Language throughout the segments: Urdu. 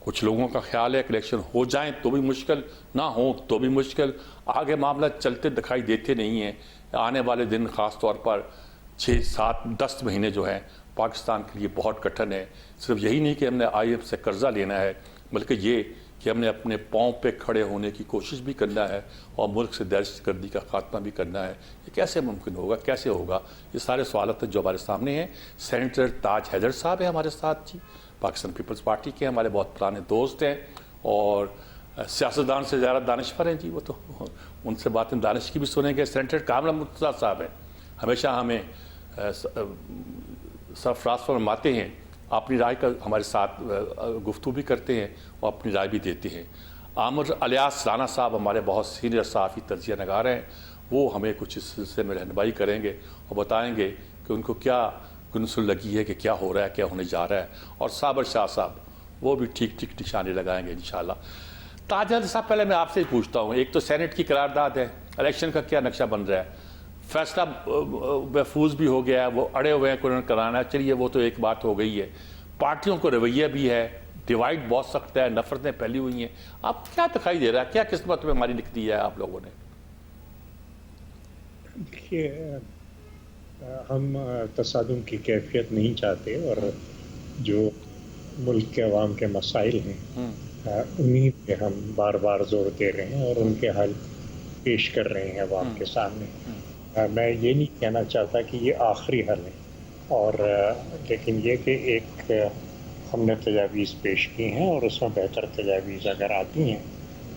کچھ لوگوں کا خیال ہے کہ الیکشن ہو جائیں تو بھی مشکل، نہ ہو تو بھی مشکل، آگے معاملہ چلتے دکھائی دیتے نہیں ہیں۔ آنے والے دن خاص طور پر 6 7 10 مہینے جو ہیں پاکستان کے لیے بہت کٹھن ہے۔ صرف یہی نہیں کہ ہم نے IMF سے قرضہ لینا ہے، بلکہ یہ کہ ہم نے اپنے پاؤں پہ کھڑے ہونے کی کوشش بھی کرنا ہے اور ملک سے دہشت گردی کا خاتمہ بھی کرنا ہے۔ یہ کیسے ممکن ہوگا، کیسے ہوگا؟ یہ سارے سوالات جو ہمارے سامنے ہیں۔ سینیٹر تاج حیدر صاحب ہیں ہمارے ساتھ جی، پاکستان پیپلز پارٹی کے ہمارے بہت پرانے دوست ہیں اور سیاستدان سے زیادہ دانشور ہیں جی، وہ تو ان سے باتیں دانش کی بھی سنیں گے۔ سینیٹر کامران مرتضیٰ صاحب ہیں، ہمیشہ ہمیں سرفراز فرماتے ہیں، اپنی رائے کا ہمارے ساتھ گفتگو بھی کرتے ہیں اور اپنی رائے بھی دیتے ہیں۔ عامر الیاس رانا صاحب ہمارے بہت سینئر صحافی تجزیہ نگار ہیں، وہ ہمیں کچھ اس سلسلے میں رہنمائی کریں گے اور بتائیں گے کہ ان کو کیا گنسل لگی ہے کہ کیا ہو رہا ہے، کیا ہونے جا رہا ہے۔ اور صابر شاہ صاحب وہ بھی ٹھیک ٹھیک نشانے لگائیں گے انشاءاللہ۔ تاج حیدر صاحب پہلے میں آپ سے ہی پوچھتا ہوں، ایک تو سینٹ کی قرارداد ہے، الیکشن کا کیا نقشہ بن رہا ہے؟ فیصلہ محفوظ بھی ہو گیا ہے، وہ اڑے ہوئے ہیں کہ انہوں نے کرانا ہے، چلیے وہ تو ایک بات ہو گئی ہے۔ پارٹیوں کو رویہ بھی ہے، ڈیوائیڈ بہت سخت ہے، نفرتیں پھیلی ہوئی ہیں۔ آپ کیا دکھائی دے رہا ہے، کیا قسمت میں ہماری لکھ دی ہے آپ لوگوں نے؟ دیکھیے، ہم تصادم کی کیفیت نہیں چاہتے، اور جو ملک کے عوام کے مسائل ہیں انہیں پہ ہم بار بار زور دے رہے ہیں اور ان کے حل پیش کر رہے ہیں عوام کے سامنے۔ میں یہ نہیں کہنا چاہتا کہ یہ آخری حل ہے، اور لیکن یہ کہ ایک ہم نے تجاویز پیش کی ہیں اور اس میں بہتر تجاویز اگر آتی ہیں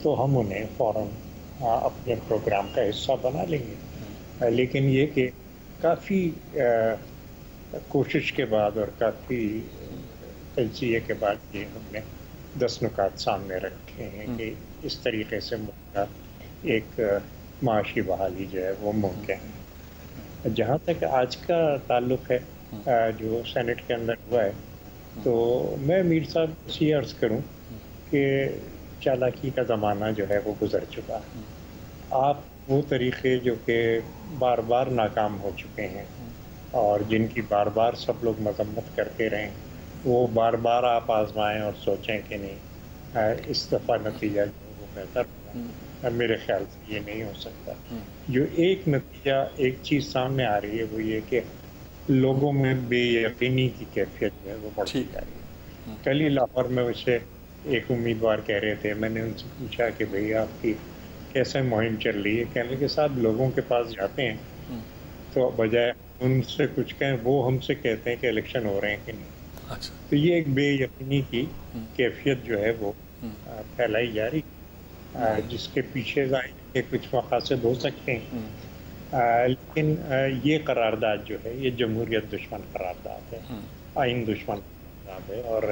تو ہم انہیں فوراً اپنے پروگرام کا حصہ بنا لیں گے۔ لیکن یہ کہ کافی کوشش کے بعد اور کافی تجزیے کے بعد یہ ہم نے 10 نکات سامنے رکھے ہیں کہ اس طریقے سے ملک کا ایک معاشی بحالی جو ہے وہ ممکن ہے۔ جہاں تک آج کا تعلق ہے جو سینٹ کے اندر ہوا ہے، تو میں میر صاحب سے یہ عرض کروں کہ چالاکی کا زمانہ جو ہے وہ گزر چکا ہے۔ آپ وہ طریقے جو کہ بار بار ناکام ہو چکے ہیں اور جن کی بار بار سب لوگ مذمت کرتے رہیں، وہ بار بار آپ آزمائیں اور سوچیں کہ نہیں اس دفعہ نتیجہ جو وہ بہتر ہوگا۔ میرے خیال سے یہ نہیں ہو سکتا۔ جو ایک نتیجہ ایک چیز سامنے آ رہی ہے وہ یہ کہ لوگوں میں بے یقینی کی کیفیت جو ہے وہ بڑھتی جا رہی ہے۔ کل ہی لاہور میں اسے ایک امیدوار کہہ رہے تھے، میں نے ان سے پوچھا کہ بھئی آپ کی کیسے مہم چل رہی ہے؟ کہنے لگے صاحب لوگوں کے پاس جاتے ہیں تو بجائے ان سے کچھ کہیں وہ ہم سے کہتے ہیں کہ الیکشن ہو رہے ہیں کہ نہیں۔ تو یہ ایک بے یقینی کی کیفیت جو ہے وہ پھیلائی جا رہی، جس کے پیچھے ظاہر کے کچھ مقاصد ہو سکتے ہیں، لیکن یہ قرارداد جو ہے یہ جمہوریت دشمن قرارداد ہے، آئین دشمن قرارداد ہے، اور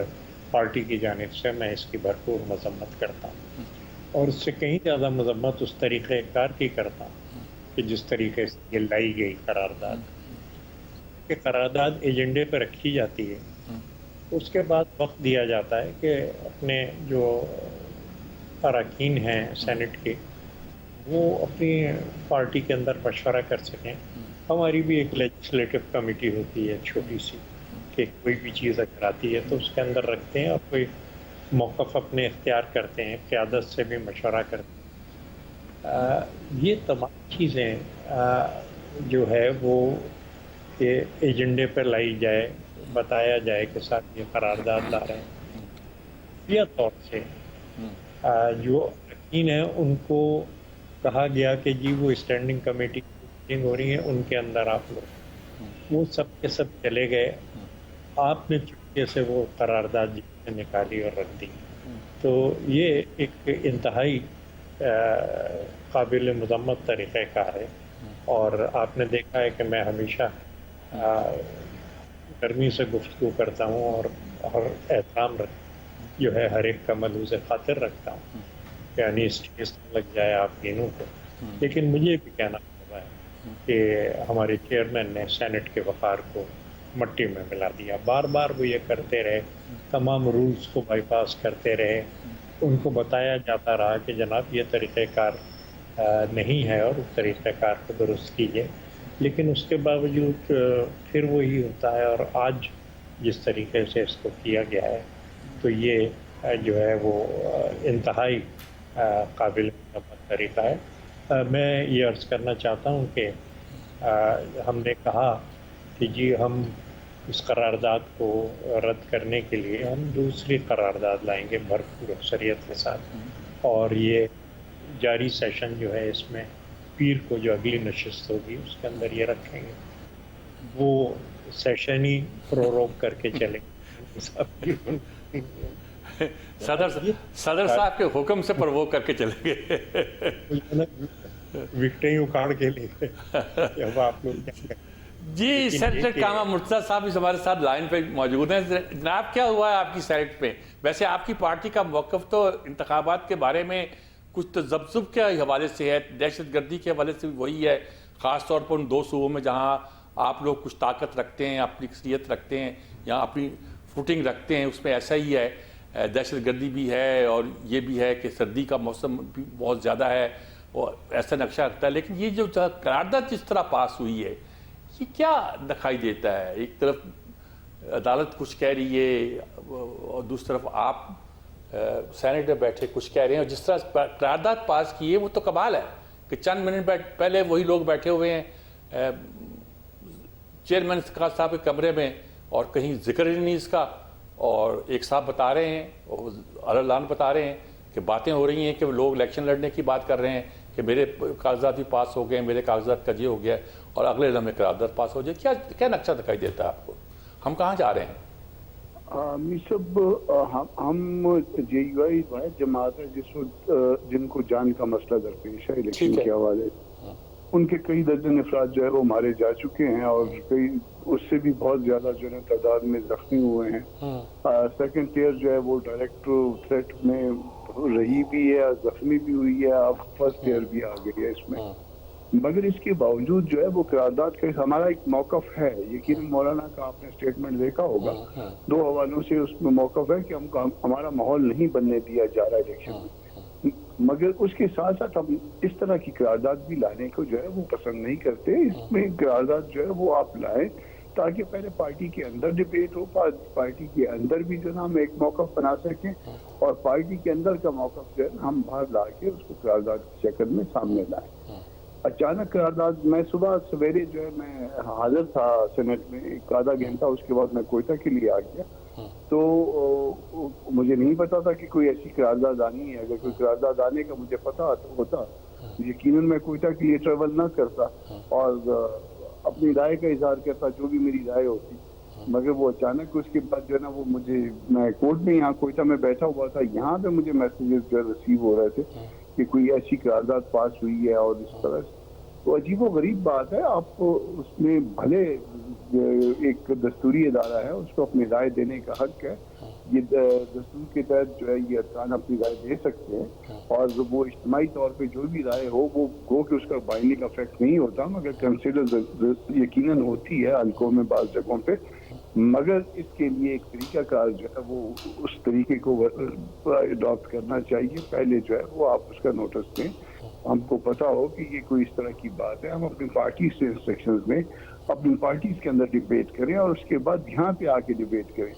پارٹی کی جانب سے میں اس کی بھرپور مذمت کرتا ہوں، اور اس سے کہیں زیادہ مذمت اس طریقہ کار کی کرتا ہوں کہ جس طریقے سے یہ لائی گئی قرارداد کہ قرارداد ایجنڈے پہ رکھی جاتی ہے، اس کے بعد وقت دیا جاتا ہے کہ اپنے جو اراکین ہیں سینٹ کے وہ اپنی پارٹی کے اندر مشورہ کر سکیں۔ ہماری بھی ایک لیجسلیٹو کمیٹی ہوتی ہے چھوٹی سی کہ کوئی بھی چیز اگر آتی ہے تو اس کے اندر رکھتے ہیں اور کوئی موقف اپنے اختیار کرتے ہیں، قیادت سے بھی مشورہ کرتے ہیں۔ یہ تمام چیزیں جو ہے وہ کہ ایجنڈے پر لائی جائے، بتایا جائے کہ صاحب یہ قرارداد لا رہے ہیں، یہ طور سے جو اراکین ہیں ان کو کہا گیا کہ جی وہ اسٹینڈنگ کمیٹی کی میٹنگ ہو رہی ہے، ان کے اندر آپ لوگ، وہ سب کے سب چلے گئے، آپ نے چپکے سے وہ قرارداد سے نکالی اور رکھ دی۔ تو یہ ایک انتہائی قابل مذمت طریقہ کار ہے، اور آپ نے دیکھا ہے کہ میں ہمیشہ گرمی سے گفتگو کرتا ہوں اور احترام جو ہے ہر ایک کا ملحوظ خاطر رکھتا ہوں، یعنی اسٹیج لگ جائے آپ تینوں کو، لیکن مجھے بھی کہنا پڑ رہا ہے کہ ہمارے چیئرمین نے سینٹ کے وقار کو مٹی میں ملا دیا۔ بار بار وہ یہ کرتے رہے، تمام رولز کو بائی پاس کرتے رہے، ان کو بتایا جاتا رہا کہ جناب یہ طریقہ کار نہیں ہے اور اس طریقہ کار کو درست کیجیے، لیکن اس کے باوجود پھر وہی ہوتا ہے۔ اور آج جس طریقے سے اس کو کیا گیا ہے تو یہ جو ہے وہ انتہائی قابل مرمت طریقہ ہے۔ میں یہ عرض کرنا چاہتا ہوں کہ ہم نے کہا کہ جی ہم اس قرارداد کو رد کرنے کے لیے ہم دوسری قرارداد لائیں گے بھرپور اکثریت کے ساتھ، اور یہ جاری سیشن جو ہے اس میں پیر کو جو اگلی نشست ہوگی اس کے اندر یہ رکھیں گے، وہ سیشن ہی پروروگ کر کے چلیں گے۔ صدر صاحب کے حکم سے پرووگ کر کے چلیں گے۔ وکٹیں اکھاڑ کے لیے اب آپ لوگ کیا کریں۔ جی سینیٹر کامران مرتضیٰ صاحب اس ہمارے ساتھ لائن پہ موجود ہیں۔ جناب کیا ہوا ہے آپ کی سائٹ پہ؟ ویسے آپ کی پارٹی کا موقف تو انتخابات کے بارے میں کچھ تذبذب کے حوالے سے ہے، دہشت گردی کے حوالے سے وہی ہے، خاص طور پر ان دو صوبوں میں جہاں آپ لوگ کچھ طاقت رکھتے ہیں، اپنی اکثریت رکھتے ہیں یا اپنی فوٹنگ رکھتے ہیں، اس میں ایسا ہی ہے، دہشت گردی بھی ہے اور یہ بھی ہے کہ سردی کا موسم بھی بہت زیادہ ہے اور ایسا نقشہ رکھتا ہے۔ لیکن یہ جو قرارداد جس طرح پاس ہوئی ہے یہ کیا دکھائی دیتا ہے؟ ایک طرف عدالت کچھ کہہ رہی ہے اور دوسری طرف آپ سینیٹ میں بیٹھے کچھ کہہ رہے ہیں، اور جس طرح قرارداد پاس کی ہے وہ تو کمال ہے کہ چند منٹ پہلے وہی لوگ بیٹھے ہوئے ہیں چیئرمین صاحب کے کمرے میں اور کہیں ذکر ہی نہیں اس کا، اور ایک صاحب بتا رہے ہیں اور اعلان بتا رہے ہیں کہ باتیں ہو رہی ہیں کہ لوگ الیکشن لڑنے کی بات کر رہے ہیں کہ میرے کاغذات بھی پاس ہو گئے، میرے کاغذات کا یہ ہو گیا اور اگلے لمحے قرارداد پاس ہو جائے۔ کیا نقشہ دکھائی دیتا ہے آپ کو؟ ہم کہاں جا رہے ہیں؟ صاحب ہم جے یو آئی جماعت ہے جن کو جان کا مسئلہ درپیش ہے الیکشن کے حوالے سے، ان کے کئی درجن افراد جو ہے وہ مارے جا چکے ہیں اور کئی اس سے بھی بہت زیادہ جو ہے تعداد میں زخمی ہوئے ہیں۔ سیکنڈ ٹیئر جو ہے وہ ڈائریکٹ تھریٹ میں رہی بھی ہے، زخمی بھی ہوئی ہے، اب فرسٹ ٹیئر بھی آ گئی ہے اس میں۔ مگر اس کے باوجود جو ہے وہ قرارداد کا ہمارا ایک موقف ہے، یقیناً مولانا کا آپ نے اسٹیٹمنٹ دیکھا ہوگا، دو حوالوں سے اس میں موقف ہے کہ ہمارا ماحول نہیں بننے دیا جا رہا الیکشن میں، مگر اس کے ساتھ ساتھ ہم اس طرح کی قرارداد بھی لانے کو جو ہے وہ پسند نہیں کرتے۔ اس میں قرارداد جو ہے وہ آپ لائیں تاکہ پہلے پارٹی کے اندر ڈیبیٹ ہو، پارٹی کے اندر بھی جو ہے ہم ایک موقف بنا سکیں اور پارٹی کے اندر کا موقف جو ہے ہم باہر لا کے اس کو قرارداد کی شکل میں سامنے لائیں۔ اچانک قرارداد، میں صبح سویرے جو ہے میں حاضر تھا سینٹ میں ایک آدھا گھنٹہ، اس کے بعد میں کوئٹہ کے لیے آ گیا، تو مجھے نہیں پتا تھا کہ کوئی ایسی قرارداد آنی ہے۔ اگر کوئی قرارداد آنے کا مجھے پتا ہوتا یقیناً میں کوئٹہ کے لیے ٹریول نہ کرتا اور اپنی رائے کا اظہار کرتا جو بھی میری رائے ہوتی، مگر وہ اچانک اس کے بعد جو ہے نا وہ میں کورٹ میں یہاں کوئٹہ میں بیٹھا ہوا تھا، یہاں پہ مجھے میسیجز جو ریسیو ہو رہے تھے کہ کوئی ایسی قرارداد پاس ہوئی ہے اور اس طرح سے۔ تو عجیب و غریب بات ہے، آپ اس میں بھلے ایک دستوری ادارہ ہے، اس کو اپنی رائے دینے کا حق ہے، یہ دستور کے تحت جو ہے یہ ارکان اپنی رائے دے سکتے ہیں، اور وہ اجتماعی طور پہ جو بھی رائے ہو وہ گو کہ اس کا بائنڈنگ افیکٹ نہیں ہوتا، مگر کنسیڈر یقیناً ہوتی ہے حلقوں میں بعض جگہوں پہ، مگر اس کے لیے ایک طریقہ کار جو ہے وہ اس طریقے کو اڈاپٹ کرنا چاہیے۔ پہلے جو ہے وہ آپ اس کا نوٹس دیں، ہم کو پتا ہو کہ یہ کوئی اس طرح کی بات ہے، ہم اپنی پارٹی سے انسٹرکشنز میں اپنی پارٹیز کے اندر ڈیبیٹ کریں اور اس کے بعد یہاں پہ آ کے ڈیبیٹ کریں۔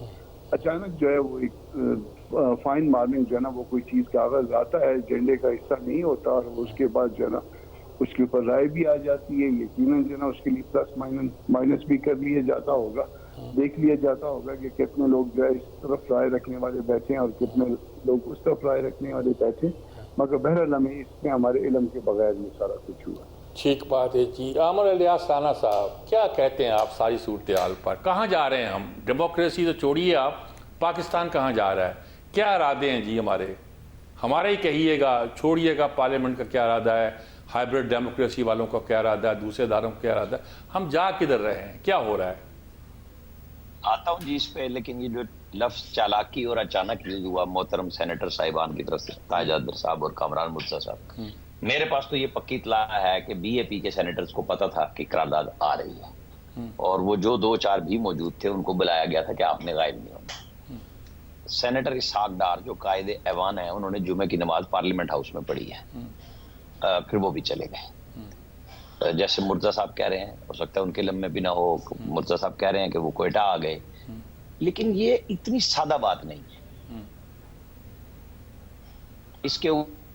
اچانک جو ہے وہ ایک فائن مارننگ جو ہے نا وہ کوئی چیز کاغذ آتا ہے، ایجنڈے کا حصہ نہیں ہوتا، اور اس کے بعد جو ہے نا اس کے اوپر رائے بھی آ جاتی ہے، یقیناً جو ہے نا اس کے لیے پلس مائنس بھی کر لیا جاتا ہوگا، دیکھ لیا جاتا ہوگا کہ کتنے لوگ جو ہے اس طرف رائے رکھنے والے بیٹھے ہیں اور کتنے لوگ اس طرف رائے رکھنے والے بیٹھے، مگر بہرحال ہمیں اس میں ہمارے علم کے بغیر یہ سارا کچھ ہوا۔ ٹھیک بات ہے جی۔ عامر الیاس رانا صاحب کیا کہتے ہیں آپ ساری صورتحال پر؟ کہاں جا رہے ہیں ہم؟ ڈیموکریسی تو چھوڑیے آپ، پاکستان کہاں جا رہا ہے؟ کیا ارادے ہیں جی ہمارے ہی کہیے گا، چھوڑیے گا پارلیمنٹ کا کیا ارادہ ہے، ہائبرڈ ڈیموکریسی والوں کا کیا ارادہ ہے، دوسرے اداروں کا کیا ارادہ ہے، ہم جا کدھر رہے ہیں، کیا ہو رہا ہے؟ آتا ہوں جی اس پہ، لیکن یہ جو لفظ چالاکی اور اچانک یوز ہوا محترم سینیٹر صاحبان کی طرف سے، تاج احمد صاحب اور کامران مرتضیٰ صاحب، میرے پاس تو یہ پکی اطلاع ہے کہ بی اے پی کے سینیٹرز کو پتا تھا کہ قرارداد آ رہی ہے، اور وہ جو دو چار بھی موجود تھے ان کو بلایا گیا تھا کہ آپ نے غائب نہیں ہونا۔ سینیٹر اسحاق ڈار جو قائد ایوان ہیں، انہوں نے جمعہ کی نماز پارلیمنٹ ہاؤس میں پڑھی ہے، پھر وہ بھی چلے گئے۔ جیسے مرتضیٰ صاحب کہہ رہے ہیں، ہو سکتا ہے ان کے لمحے بھی نہ ہو، مرتضیٰ صاحب کہہ رہے ہیں کہ وہ کوئٹہ آ گئے، لیکن یہ اتنی سادہ بات نہیں ہے۔ اس کے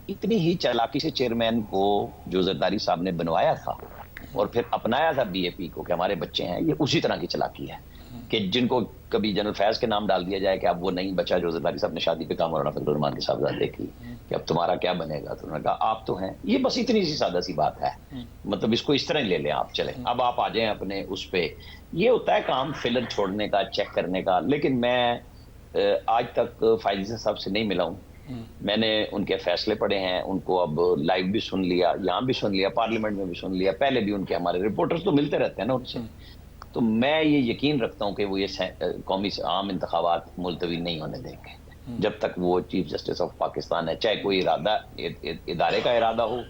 اتنی ہی چالاکی سے چیئرمین کو جو زرداری صاحب نے بنوایا تھا اور پھر اپنایا تھا بی اے پی کو کہ ہمارے بچے ہیں، یہ اسی طرح کی چالاکی ہے کہ جن کو کبھی جنرل فیض کے نام ڈال دیا جائے کہ اب وہ نہیں بچا جو زرداری صاحب نے شادی پہ کام مولانا فضل الرحمان کے صاحبزادے کی، کہ اب تمہارا کیا بنے گا، تو انہوں نے کہا آپ تو ہیں. یہ بس اتنی سی سادہ سی بات ہے، مطلب اس کو اس طرح ہی لے لیں آپ. چلیں اب آپ آ جائیں اپنے اس پہ. یہ ہوتا ہے کام فلر چھوڑنے کا، چیک کرنے کا. لیکن میں آج تک فائز صاحب سے نہیں ملا ہوں. میں نے ان کے فیصلے پڑھے ہیں، ان کو اب لائیو بھی سن لیا، یہاں بھی سن لیا، پارلیمنٹ میں بھی سن لیا، پہلے بھی ان کے ہمارے رپورٹرز تو ملتے رہتے ہیں نا ان سے. تو میں یہ یقین رکھتا ہوں کہ وہ یہ قومی عام انتخابات ملتوی نہیں ہونے دیں گے جب تک وہ چیف جسٹس آف پاکستان ہے. چاہے کوئی ادارے کا ارادہ ہو،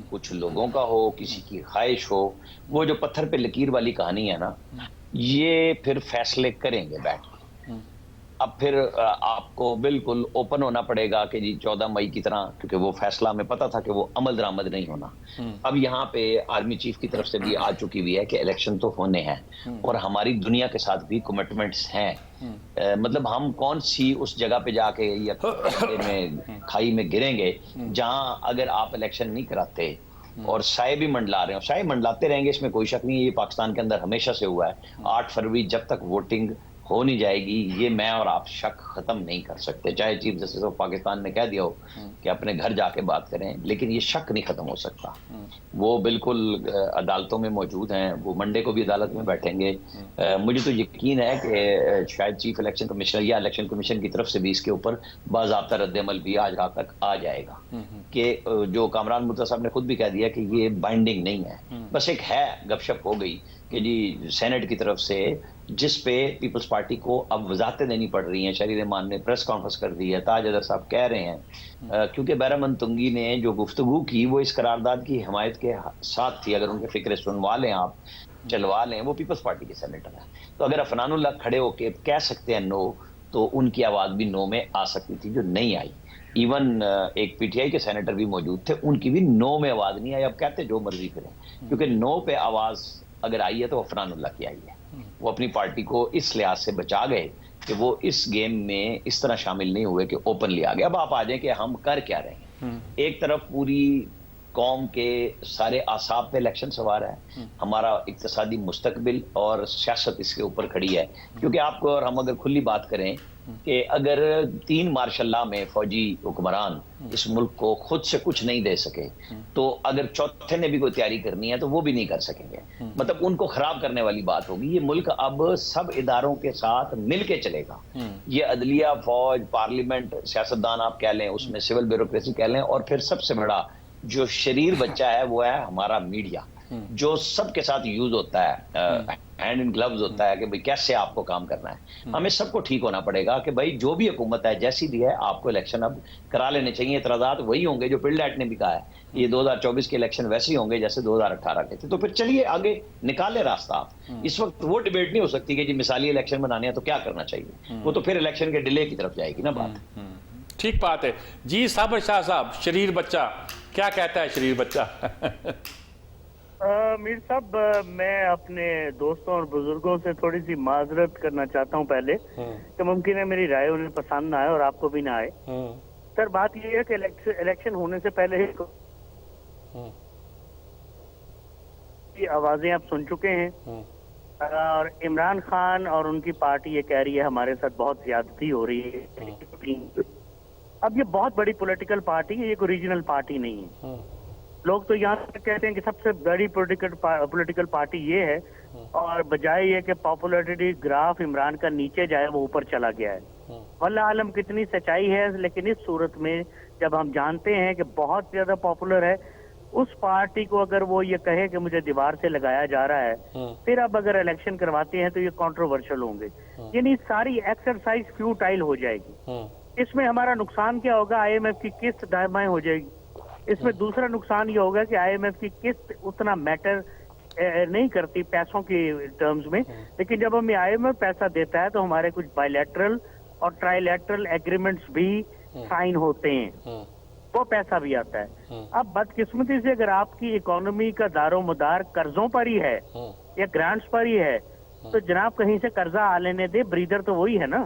کچھ لوگوں کا ہو، کسی کی خواہش ہو. وہ جو پتھر پہ لکیر والی کہانی ہے نا، یہ پھر فیصلے کریں گے بیٹھ کے. اب پھر آپ کو بالکل اوپن ہونا پڑے گا کہ جی 14 مئی کی طرح، کیونکہ وہ فیصلہ ہمیں پتا تھا کہ وہ عمل درآمد نہیں ہونا. اب یہاں پہ آرمی چیف کی طرف سے بھی آ چکی ہوئی ہے کہ الیکشن تو ہونے ہیں اور ہماری دنیا کے ساتھ بھی کمٹمنٹس ہیں. مطلب ہم کون سی اس جگہ پہ جا کے یا کھائی میں گریں گے جہاں اگر آپ الیکشن نہیں کراتے اور سائے بھی منڈلا رہے ہوں. سائے منڈلاتے رہیں گے، اس میں کوئی شک نہیں ہے. یہ پاکستان کے اندر ہمیشہ سے ہوا ہے. 8 فروری جب تک ووٹنگ ہو نہیں جائے گی، یہ میں اور آپ شک ختم نہیں کر سکتے. چاہے چیف جسٹس آف پاکستان نے کہہ دیا ہو کہ اپنے گھر جا کے بات کریں، لیکن یہ شک نہیں ختم ہو سکتا. وہ بالکل عدالتوں میں موجود ہیں، وہ منڈے کو بھی عدالت میں بیٹھیں گے. مجھے تو یقین ہے کہ شاید چیف الیکشن کمیشنر یا الیکشن کمیشن کی طرف سے بھی اس کے اوپر باضابطہ رد عمل بھی آج رات تک آ جائے گا. کہ جو کامران مرتضیٰ صاحب نے خود بھی کہہ دیا کہ یہ بائنڈنگ نہیں ہے، بس ایک ہے گپ شپ ہو گئی کہ جی سینٹ کی طرف سے، جس پہ پیپلز پارٹی کو اب وضاحتیں دینی پڑ رہی ہیں. شہری رحمان نے پریس کانفرنس کر دی ہے، تاج اظہر صاحب کہہ رہے ہیں کیونکہ بیرامن تنگی نے جو گفتگو کی وہ اس قرارداد کی حمایت کے ساتھ تھی. اگر ان کے فکرے سنوا لیں آپ، چلوا لیں، وہ پیپلز پارٹی کے سینیٹر ہیں. تو اگر عفنان اللہ کھڑے ہو کے کہہ سکتے ہیں نو، تو ان کی آواز بھی نو میں آ سکتی تھی جو نہیں آئی. ایون ایک پی ٹی آئی کے سینیٹر بھی موجود تھے، ان کی بھی نو میں آواز نہیں آئی. اب کہتے جو مرضی کریں، کیونکہ نو پہ آواز اگر آئی ہے تو عفنان اللہ کی آئی ہے. وہ اپنی پارٹی کو اس لحاظ سے بچا گئے کہ وہ اس گیم میں اس طرح شامل نہیں ہوئے کہ اوپنلی آ گئے. اب آپ آ جائیں کہ ہم کر کیا رہے ہیں. ایک طرف پوری قوم کے سارے اعصاب پہ الیکشن سوار ہے، ہمارا اقتصادی مستقبل اور سیاست اس کے اوپر کھڑی ہے. کیونکہ آپ کو اور ہم اگر کھلی بات کریں کہ اگر 3 مارشل لا میں فوجی حکمران اس ملک کو خود سے کچھ نہیں دے سکے، تو اگر چوتھے نے بھی کوئی تیاری کرنی ہے تو وہ بھی نہیں کر سکیں گے. مطلب ان کو خراب کرنے والی بات ہوگی. یہ ملک اب سب اداروں کے ساتھ مل کے چلے گا. یہ عدلیہ، فوج، پارلیمنٹ، سیاستدان آپ کہہ لیں، اس میں سول بیوروکریسی کہہ لیں، اور پھر سب سے بڑا جو شریر بچہ ہے وہ ہے ہمارا میڈیا، جو سب کے ساتھ یوز ہوتا ہے، ہینڈ ان گلوز ہوتا ہے کہ بھئی کیسے آپ کو کام کرنا ہے. ہمیں سب کو ٹھیک ہونا پڑے گا کہ بھئی جو بھی حکومت ہے جیسی بھی ہے، آپ کو الیکشن اب کرا لینے چاہیے. اعتراضات وہی ہوں گے جو پلڈ ایٹ نے بھی کہا ہے، یہ 2024 کے الیکشن ویسے ہی ہوں گے جیسے 2018 کے تھے. تو پھر چلیے آگے نکالے راستہ. آپ اس وقت وہ ڈیبیٹ نہیں ہو سکتی کہ جی مثالی الیکشن بنانے ہیں تو کیا کرنا چاہیے. وہ تو پھر الیکشن کے ڈیلے کی طرف جائے گی نا بات. ٹھیک بات ہے. جی صابر شاہ صاحب، شریر بچہ کیا کہتا ہے؟ شریر بچہ میر صاحب، میں اپنے دوستوں اور بزرگوں سے تھوڑی سی معذرت کرنا چاہتا ہوں پہلے کہ ممکن ہے میری رائے انہیں پسند نہ آئے اور آپ کو بھی نہ آئے. سر بات یہ ہے کہ الیکشن ہونے سے پہلے ہی آوازیں آپ سن چکے ہیں، اور عمران خان اور ان کی پارٹی یہ کہہ رہی ہے ہمارے ساتھ بہت زیادتی ہو رہی ہے. اب یہ بہت بڑی پولیٹیکل پارٹی ہے، یہ کوئی ریجنل پارٹی نہیں ہے. لوگ تو یہاں تک کہتے ہیں کہ سب سے بڑی پولیٹیکل پارٹی یہ ہے، اور بجائے یہ کہ پاپولیرٹی گراف عمران کا نیچے جائے وہ اوپر چلا گیا ہے. واللہ عالم کتنی سچائی ہے. لیکن اس صورت میں جب ہم جانتے ہیں کہ بہت زیادہ پاپولر ہے اس پارٹی کو، اگر وہ یہ کہے کہ مجھے دیوار سے لگایا جا رہا ہے، پھر اب اگر الیکشن کرواتے ہیں تو یہ کنٹروورشل ہوں گے. یعنی ساری ایکسرسائز فیوٹائل ہو جائے گی. اس میں ہمارا نقصان کیا ہوگا؟ آئی ایم ایف کی قسط دائیں ہو جائے گی. اس میں دوسرا نقصان یہ ہوگا کہ آئی ایم ایف کی قسط اتنا میٹر نہیں کرتی پیسوں کی ٹرمز میں، لیکن جب ہمیں آئی ایم ایف پیسہ دیتا ہے تو ہمارے کچھ بائیلیٹرل اور ٹرائی لیٹرل ایگریمنٹس بھی سائن ہوتے ہیں، وہ پیسہ بھی آتا ہے. اب بدقسمتی سے اگر آپ کی اکانومی کا دار و مدار قرضوں پر ہی ہے یا گرانٹس پر ہی ہے، تو جناب کہیں سے قرضہ آ لینے دے، بریدر تو وہی ہے نا.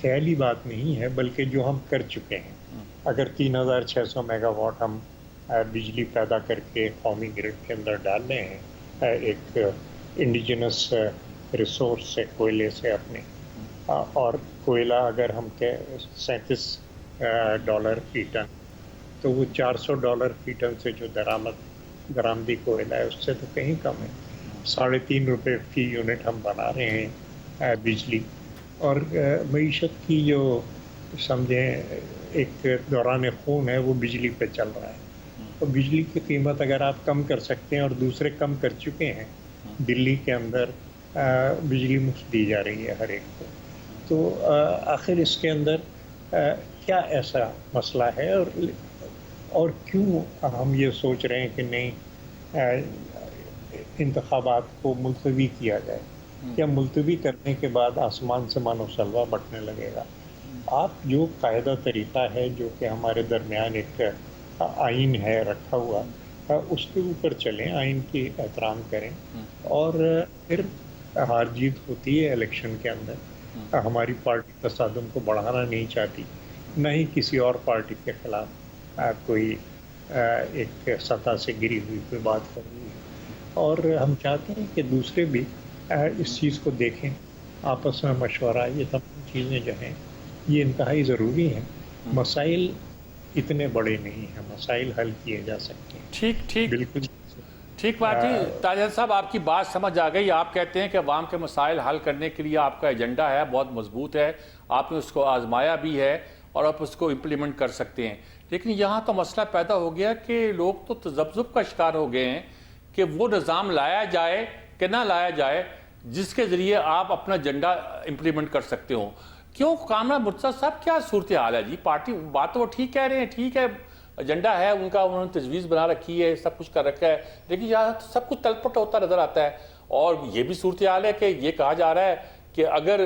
خیالی بات نہیں ہے بلکہ جو ہم کر چکے ہیں. اگر 3600 میگا واٹ ہم بجلی پیدا کر کے قومی گرڈ کے اندر ڈال رہے ہیں ایک انڈیجنس ریسورس سے، کوئلے سے اپنے، اور کوئلہ اگر ہم $37 فی ٹن، تو وہ $400 فی ٹن سے جو درآمدی کوئلہ ہے اس سے تو کہیں کم ہے. $3.5 فی یونٹ ہم بنا رہے ہیں بجلی. اور معیشت کی جو سمجھیں ایک دوران خون ہے وہ بجلی پہ چل رہا ہے. تو بجلی کی قیمت اگر آپ کم کر سکتے ہیں، اور دوسرے کم کر چکے ہیں، دلی کے اندر بجلی مفت دی جا رہی ہے ہر ایک کو، تو آخر اس کے اندر کیا ایسا مسئلہ ہے، اور کیوں ہم یہ سوچ رہے ہیں کہ نہیں انتخابات کو ملتوی کیا جائے؟ کیا ملتوی کرنے کے بعد آسمان سے مانو سلوا بٹنے لگے گا؟ آپ جو قاعدہ طریقہ ہے جو کہ ہمارے درمیان ایک آئین ہے رکھا ہوا، اس کے اوپر چلیں، آئین کی احترام کریں. اور پھر ہار جیت ہوتی ہے الیکشن کے اندر. ہماری پارٹی تصادم کو بڑھانا نہیں چاہتی، نہ ہی کسی اور پارٹی کے خلاف کوئی ایک سطح سے گری ہوئی کوئی بات کر رہی ہے. اور ہم چاہتے ہیں کہ دوسرے بھی اس چیز کو دیکھیں، آپس میں مشورہ، یہ تمام چیزیں جو ہیں یہ انتہائی ضروری ہیں. مسائل اتنے بڑے نہیں ہیں، مسائل حل کیے جا سکتے ہیں. ٹھیک بالکل ٹھیک بات جی. تاجر صاحب آپ کی بات سمجھ آ گئی. آپ کہتے ہیں کہ عوام کے مسائل حل کرنے کے لیے آپ کا ایجنڈا ہے، بہت مضبوط ہے، آپ نے اس کو آزمایا بھی ہے اور آپ اس کو امپلیمنٹ کر سکتے ہیں. لیکن یہاں تو مسئلہ پیدا ہو گیا کہ لوگ تو تذبذب کا شکار ہو گئے ہیں کہ وہ نظام لایا جائے کہ نہ لایا جائے جس کے ذریعے آپ اپنا ایجنڈا امپلیمنٹ کر سکتے ہوں. کیوں کامران مرتضیٰ صاحب، کیا صورتحال ہے جی؟ پارٹی بات تو وہ ٹھیک کہہ رہے ہیں، ٹھیک ہے ایجنڈا ہے ان کا، انہوں نے تجویز بنا رکھی ہے، سب کچھ کر رکھا ہے، لیکن یہاں سب کچھ تلپٹ ہوتا نظر آتا ہے. اور یہ بھی صورتحال ہے کہ یہ کہا جا رہا ہے کہ اگر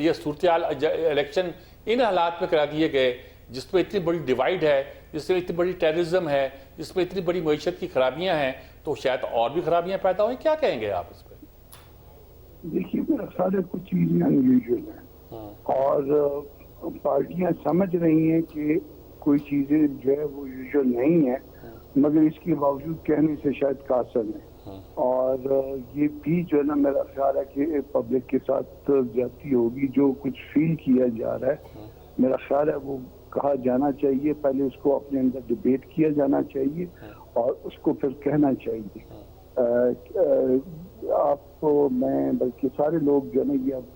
یہ صورتحال الیکشن ان حالات میں کرا دیے گئے جس میں اتنی بڑی ڈیوائیڈ ہے، جس میں اتنی بڑی ٹیررزم ہے، جس میں اتنی بڑی معیشت کی خرابیاں ہیں، تو شاید اور بھی خرابیاں پیدا ہوئیں. کیا کہیں گے آپ اس پہ؟ دیکھیے میرا خیال ہے کچھ چیزیں انیویژل ہیں اور پارٹیاں سمجھ رہی ہیں کہ کوئی چیزیں جو ہے وہ یوزول نہیں ہے، مگر اس کے باوجود کہنے سے شاید قاصر ہے. اور یہ بھی جو ہے نا میرا خیال ہے کہ پبلک کے ساتھ زیادتی ہوگی. جو کچھ فیل کیا جا رہا ہے میرا خیال ہے وہ کہا جانا چاہیے، پہلے اس کو اپنے اندر ڈیبیٹ کیا جانا چاہیے اور اس کو پھر کہنا چاہیے. آپ کو میں بلکہ سارے لوگ جو ہے نا یہ اب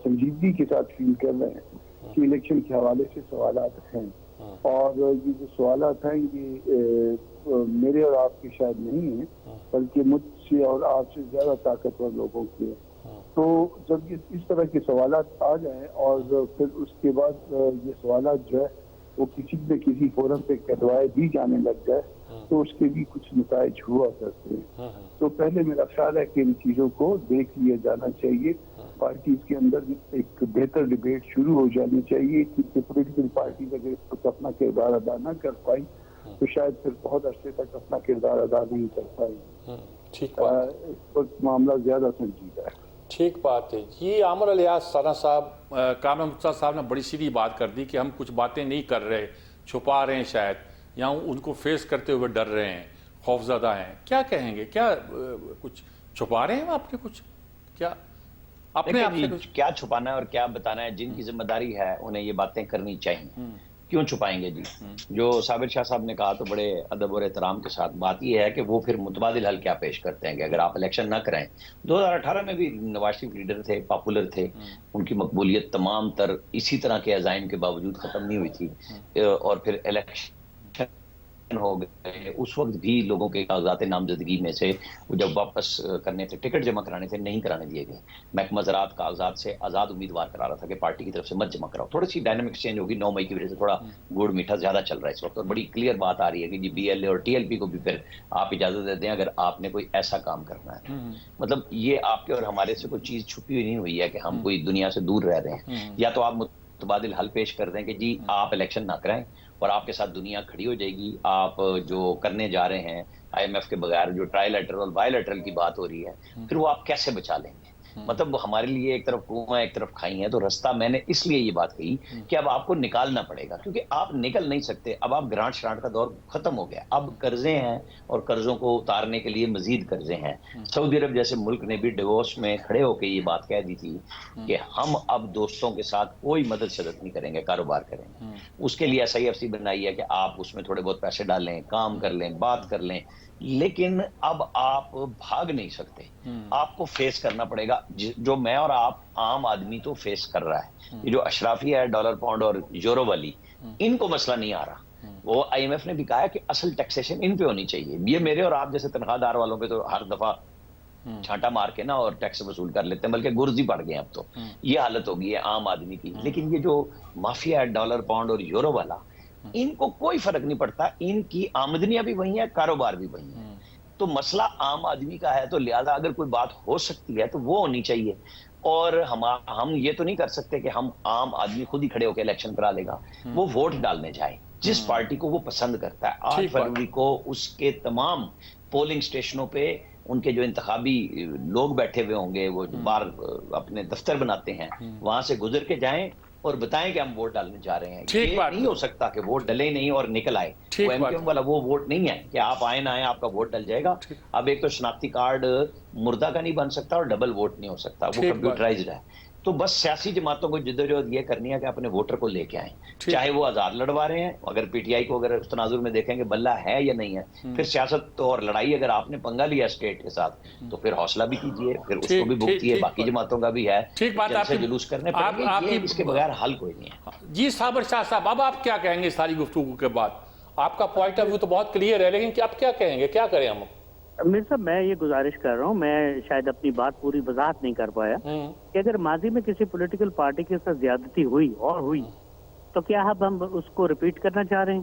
سنجیدگی کے ساتھ فیل کر رہے ہیں کہ الیکشن کے حوالے سے سوالات ہیں، اور یہ جو سوالات ہیں یہ میرے اور آپ کے شاید نہیں ہیں بلکہ مجھ سے اور آپ سے زیادہ طاقتور لوگوں کے ہیں. تو جب یہ اس طرح کے سوالات آ جائیں اور پھر اس کے بعد یہ سوالات جو ہے وہ کسی نہ کسی فورم پہ کروائے بھی جانے لگ جائے تو اس کے بھی کچھ نتائج ہوا کرتے ہیں. تو پہلے میرا خیال ہے کہ ان چیزوں کو دیکھ لیا جانا چاہیے. پارٹیز کے اندر ایک بہتر ڈیبیٹ شروع ہو جانی چاہیے کہ پولیٹیکل پارٹیز اگر کچھ اپنا کردار ادا نہ کر پائی تو شاید پھر بہت عرصے تک اپنا کردار ادا نہیں کر پائی. ٹھیک بات، اس وقت معاملہ زیادہ سنجیدہ ہے. ٹھیک بات ہے. یہ عامر الیاس ثنا صاحب، کامران مرتضیٰ صاحب نے بڑی سیدھی بات کر دی کہ ہم کچھ باتیں نہیں کر رہے، چھپا رہے ہیں شاید، یا ان کو فیس کرتے ہوئے ڈر رہے ہیں، خوفزدہ ہیں. کیا کہیں گے؟ کیا کچھ چھپا رہے ہیں آپ نے؟ کچھ کیا اپنے آپ سے کیا چھپانا ہے اور کیا بتانا ہے؟ جن کی ذمہ داری ہے انہیں یہ باتیں کرنی چاہیے. کیوں چھپائیں گے جی؟ جو صابر شاہ صاحب نے کہا تو بڑے ادب اور احترام کے ساتھ بات یہ ہے کہ وہ پھر متبادل حل کیا پیش کرتے ہیں کہ اگر آپ الیکشن نہ کریں. 2018 میں بھی نواز شریف لیڈر تھے، پاپولر تھے، ان کی مقبولیت تمام تر اسی طرح کے عزائم کے باوجود ختم نہیں ہوئی تھی، اور پھر الیکشن ہو گئے. اس وقت بھی لوگوں کے کاغذات نامزدگی میں سے جب واپس کرنے تھے، ٹکٹ جمع کرانے تھے، نہیں کرانے دیے گئے. محکمہ زراعت کاغذات سے آزاد امیدوار کرا رہا تھا کہ پارٹی کی طرف سے مت جمع کراؤ. تھوڑی سی ڈائنامکس چینج ہوگی 9 مئی کی وجہ سے، تھوڑا گڑ میٹھا زیادہ چل رہا ہے اس وقت، اور بڑی کلیئر بات آ رہی ہے کہ جی بی ایل اے اور ٹی ایل پی کو بھی پھر آپ اجازت دیتے ہیں اگر آپ نے کوئی ایسا کام کرنا ہے. مطلب یہ آپ کے اور ہمارے سے کوئی چیز چھپی ہوئی نہیں ہوئی ہے کہ ہم کوئی دنیا سے دور رہ رہے ہیں. یا تو آپ متبادل حل پیش کر دیں کہ جی آپ الیکشن نہ کریں اور آپ کے ساتھ دنیا کھڑی ہو جائے گی. آپ جو کرنے جا رہے ہیں آئی ایم ایف کے بغیر، جو ٹرائی لیٹرل اور بائی لیٹرل کی بات ہو رہی ہے، پھر وہ آپ کیسے بچا لیں گے؟ مطلب ہمارے لیے ایک طرف کنواں ایک طرف کھائی ہیں، تو رستہ میں نے اس لیے یہ بات کہی کہ اب آپ کو نکالنا پڑے گا، کیونکہ آپ نکل نہیں سکتے، اب آپ گرانٹ شرانٹ کا دور ختم ہو گیا، اب قرضے ہیں اور قرضوں کو اتارنے کے لیے مزید قرضے ہیں۔ سعودی عرب جیسے ملک نے بھی ڈیوورس میں کھڑے ہو کے یہ بات کہہ دی تھی کہ ہم اب دوستوں کے ساتھ کوئی مدد شدت نہیں کریں گے، کاروبار کریں گے۔ اس کے لیے SIFC بنائی ہے کہ آپ اس میں تھوڑے بہت پیسے ڈالیں، کام کر لیں، بات کر لیں، لیکن اب آپ بھاگ نہیں سکتے، آپ کو فیس کرنا پڑے گا، جو میں اور آپ عام آدمی تو فیس کر رہا ہے۔ یہ جو اشرافیہ ہے ڈالر پاؤنڈ اور یورو والی، ان کو مسئلہ نہیں آ رہا۔ وہ IMF نے بھی کہا ہے کہ اصل ٹیکسیشن ان پہ ہونی چاہیے، یہ میرے اور آپ جیسے تنخواہ دار والوں پہ تو ہر دفعہ چھانٹا مار کے نا اور ٹیکس وصول کر لیتے ہیں، بلکہ گرز ہی پڑ گئے اب تو، یہ حالت ہوگی ہے عام آدمی کی۔ لیکن یہ جو مافیا ہے ڈالر پاؤنڈ اور یورو والا، ان کو کوئی فرق نہیں پڑتا، ان کی آمدنیاں بھی وہی ہیں، کاروبار بھی وہی ہیں۔ تو مسئلہ عام آدمی کا ہے، تو لہذا اگر کوئی بات ہو سکتی ہے تو وہ ہونی چاہیے، اور ہم یہ تو نہیں کر سکتے کہ ہم عام آدمی خود ہی کھڑے ہو کے الیکشن کرا لے گا، وہ ووٹ ڈالنے جائے جس پارٹی کو وہ پسند کرتا ہے۔ 8 فروری کو اس کے تمام پولنگ سٹیشنوں پہ ان کے جو انتخابی لوگ بیٹھے ہوئے ہوں گے، وہ باہر اپنے دفتر بناتے ہیں، وہاں سے گزر کے جائیں اور بتائیں کہ ہم ووٹ ڈالنے جا رہے ہیں۔ یہ نہیں ہو سکتا کہ ووٹ ڈلے نہیں اور نکل آئے، وہ MQM والا وہ ووٹ نہیں ہے کہ آپ آئے نہ آئے آپ کا ووٹ ڈل جائے گا۔ اب ایک تو شناختی کارڈ مردہ کا نہیں بن سکتا اور ڈبل ووٹ نہیں ہو سکتا، وہ کمپیوٹرائزڈ ہے۔ تو بس سیاسی جماعتوں کو جدوجہد یہ کرنی ہے کہ اپنے ووٹر کو لے کے آئیں، چاہے وہ آزاد لڑوا رہے ہیں، اگر PTI کو اگر اس تناظر میں دیکھیں کہ بلہ ہے یا نہیں ہے، پھر سیاست اور لڑائی اگر آپ نے پنگا لیا اسٹیٹ کے ساتھ تو پھر حوصلہ بھی کیجیے، پھر اس کو بھی بھگتیے، باقی جماعتوں کا بھی ہے، جلسے جلوس کرنے پڑیں گے، اس کے بغیر حل کوئی نہیں ہے۔ جی صابر شاہ صاحب، اب آپ کیا کہیں گے ساری گفتگو کے بعد؟ آپ کا پوائنٹ آف ویو تو بہت کلیئر ہے، لیکن آپ کیا کہیں گے، کیا کریں ہم؟ میر صاحب، میں یہ گزارش کر رہا ہوں، میں شاید اپنی بات پوری وضاحت نہیں کر پایا کہ اگر ماضی میں کسی پولیٹیکل پارٹی کے ساتھ زیادتی ہوئی تو کیا اب ہم اس کو ریپیٹ کرنا چاہ رہے ہیں؟